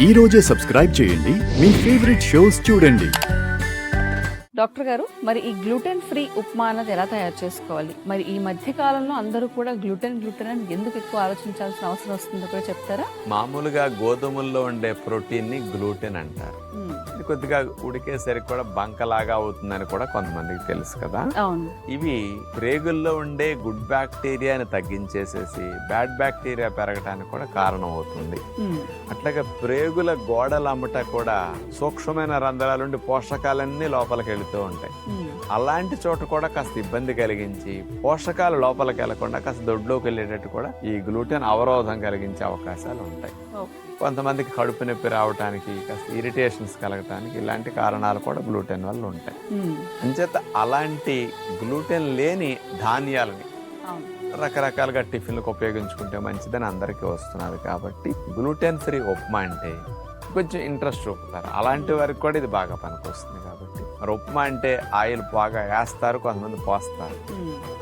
ఈ రోజే సబ్స్క్రైబ్ చేయండి మీ ఫేవరెట్ షోస్ చూడండి. డాక్టర్ గారు, మరి ఈ గ్లూటెన్ ఫ్రీ ఉప్మా అన్నది ఎలా తయారు చేసుకోవాలి? మరి ఈ మధ్య కాలంలో అందరూ కూడా గ్లూటెన్ అని ఎందుకు ఎక్కువ ఆలోచించాల్సిన అవసరం వస్తుందో కూడా చెప్తారా? మామూలుగా గోధుమల్లో ఉండే ప్రోటీన్ ని గ్లూటెన్ అంటారు. ఇది కొద్దిగా ఉడికేసరికి కూడా బంకలాగా అవుతుందని కూడా కొంతమందికి తెలుసు కదా. అవును. ఇవి ప్రేగుల్లో ఉండే గుడ్ బ్యాక్టీరియాని తగ్గించేసేసి బ్యాడ్ బ్యాక్టీరియా పెరగడానికి కూడా కారణం అవుతుంది. అట్లాగే ప్రేగుల గోడలమ్మట కూడా సూక్ష్మమైన రంధ్రాలుండి పోషకాలన్నీ లోపలికి వెళుతూ ఉంటాయి. అలాంటి చోట కూడా కాస్త ఇబ్బంది కలిగించి పోషకాలు లోపలికి వెళ్లకుండా కాస్త దొడ్లోకి వెళ్ళేటట్టు కూడా ఈ గ్లూటెన్ అవరోధం కలిగించే అవకాశాలు ఉంటాయి. కొంతమందికి కడుపు నొప్పి రావడానికి, కాస్త ఇరిటేషన్స్ కలగటానికి ఇలాంటి కారణాలు కూడా గ్లూటెన్ వల్ల ఉంటాయి. అంచేత అలాంటి గ్లూటెన్ లేని ధాన్యాలని రకరకాలుగా టిఫిన్లకు ఉపయోగించుకుంటే మంచిదని అందరికీ వస్తున్నారు. కాబట్టి గ్లూటెన్ ఫ్రీ ఉప్మా అంటే కొంచెం ఇంట్రెస్ట్ చూపుతారు. అలాంటి వారికి కూడా ఇది బాగా పనికొస్తుంది. కాబట్టి మరి ఉప్మా అంటే ఆయిల్ బాగా వేస్తారు, కొంతమంది పోస్తారు.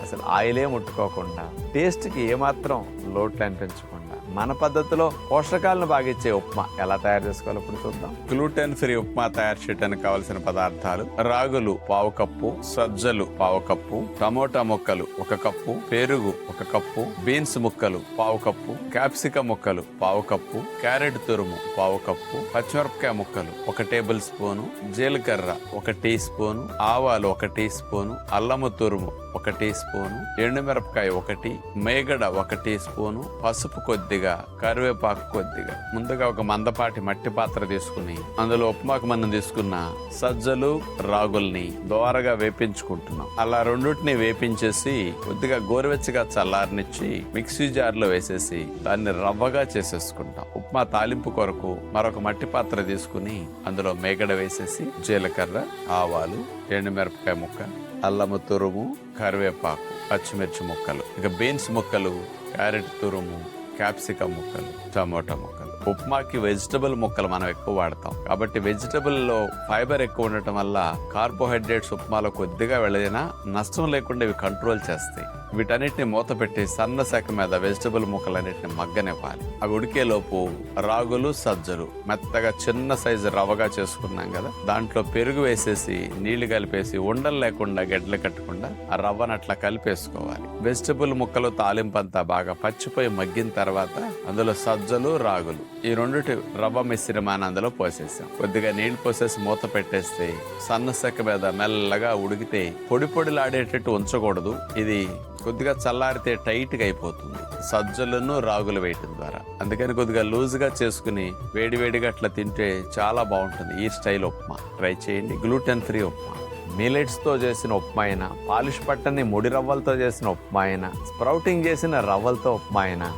అసలు ఆయిలే ముట్టుకోకుండా టేస్ట్కి ఏమాత్రం లోట్లు అనిపించకుండా మన పద్ధతిలో పోషకాలను బాగా ఇచ్చే ఉప్మా ఎలా తయారు చేసుకోవాలో ఇప్పుడు చూద్దాం. గ్లూటెన్ ఫ్రీ ఉప్మా తయారు చేయడానికి కావలసిన పదార్థాలు: రాగులు 1/2 కప్పు, సజ్జలు 1/2 కప్పు, టమోటా ముక్కలు 1 కప్పు, పెరుగు 1 కప్పు, బీన్స్ ముక్కలు 1/2 కప్పు, క్యాప్సికం ముక్కలు 1/2 కప్పు, క్యారెట్ తురుము 1/2 కప్పు, పచ్చిమిరపకాయ ముక్కలు 1 టేబుల్ స్పూను, జీలకర్ర 1 టీ స్పూను, ఆవాలు 1 టీ స్పూను, అల్లము తురుము 1 టీ స్పూను, ఎండుమిరపకాయ 1, మేగడ 1 టీ స్పూను, పసుపు కొద్దిగా, కరివేపాకు కొద్దిగా. ముందుగా ఒక మందపాటి మట్టి పాత్ర తీసుకుని అందులో ఉప్మాకు మనం తీసుకున్న సజ్జలు రాగుల్ని దోరగా వేపించుకుంటున్నాం. అలా రెండుటిని వేపించేసి కొద్దిగా గోరువెచ్చగా చల్లారనిచ్చి మిక్సీ జార్లో వేసేసి దాన్ని రవ్వగా చేసేసుకుంటాం. ఉప్మా తాలింపు కొరకు మరొక మట్టి పాత్ర తీసుకుని అందులో మేగడ వేసేసి జీలకర్ర, ఆవాలు, ఎండుమిరపకాయ ముక్క, అల్లము తురుము, కరివేపాకు, పచ్చిమిర్చి ముక్కలు, ఇక బీన్స్ ముక్కలు, క్యారెట్ తురుము, క్యాప్సికం ముక్కలు, టమోటా ముక్కలు. ఉప్మాకి వెజిటబుల్ ముక్కలు మనం ఎక్కువ వాడతాం కాబట్టి వెజిటబుల్లో ఫైబర్ ఎక్కువ ఉండటం వల్ల కార్బోహైడ్రేట్స్ ఉప్మాలో కొద్దిగా వెళ్ళినా నష్టం లేకుండా ఇవి కంట్రోల్ చేస్తాయి. వీటన్నిటిని మూత పెట్టి సన్న శాఖ మీద వెజిటబుల్ ముక్కలన్నిటిని మగ్గనివ్వాలి. అవి ఉడికేలోపు రాగులు, సజ్జలు మెత్తగా చిన్న సైజు రవ్వగా చేసుకున్నాం కదా, దాంట్లో పెరుగు వేసేసి నీళ్లు కలిపేసి ఉండలు లేకుండా గడ్డలు కట్టకుండా ఆ రవ్వను అట్లా కలిపేసుకోవాలి. వెజిటబుల్ ముక్కలు తాలింపంతా బాగా పచ్చిపోయి మగ్గిన తర్వాత అందులో సజ్జలు, రాగులు ఈ రెండిటి రవ్వ మిశ్రమాన్ని అందులో పోసేసాం. కొద్దిగా నీళ్లు పోసేసి మూత పెట్టేస్తే సన్న సెక్క మీద మెల్లగా ఉడికితే పొడి పొడిలాడేటట్టు ఉంచకూడదు. ఇది కొద్దిగా చల్లారితే టైట్గా అయిపోతుంది సజ్జలను రాగులు వేయటం ద్వారా. అందుకని కొద్దిగా లూజ్గా చేసుకుని వేడివేడిగా అట్లా తింటే చాలా బాగుంటుంది ఈ స్టైల్ ఉప్మా. ట్రై చేయండి. Gluten free upma. మిల్లెట్స్ తో చేసిన ఉప్మా అయినా, పాలిష్ పట్టని ముడి రవ్వలతో చేసిన ఉప్మా అయినా, స్ప్రౌటింగ్ చేసిన రవ్వలతో ఉప్మా అయినా,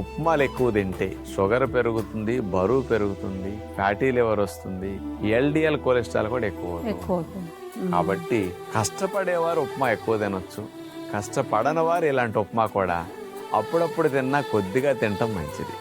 ఉప్మాలు ఎక్కువ తింటే షుగర్ పెరుగుతుంది, బరువు పెరుగుతుంది, ఫ్యాటీ లివర్ వస్తుంది, ఎల్డిఎల్ కొలెస్ట్రాల్ కూడా ఎక్కువ అవుతుంది. కాబట్టి కష్టపడేవారు ఉప్మా ఎక్కువ తినొచ్చు, కష్టపడని వారు ఇలాంటి ఉప్మా కూడా అప్పుడప్పుడు తిన్నా కొద్దిగా తినటం మంచిది.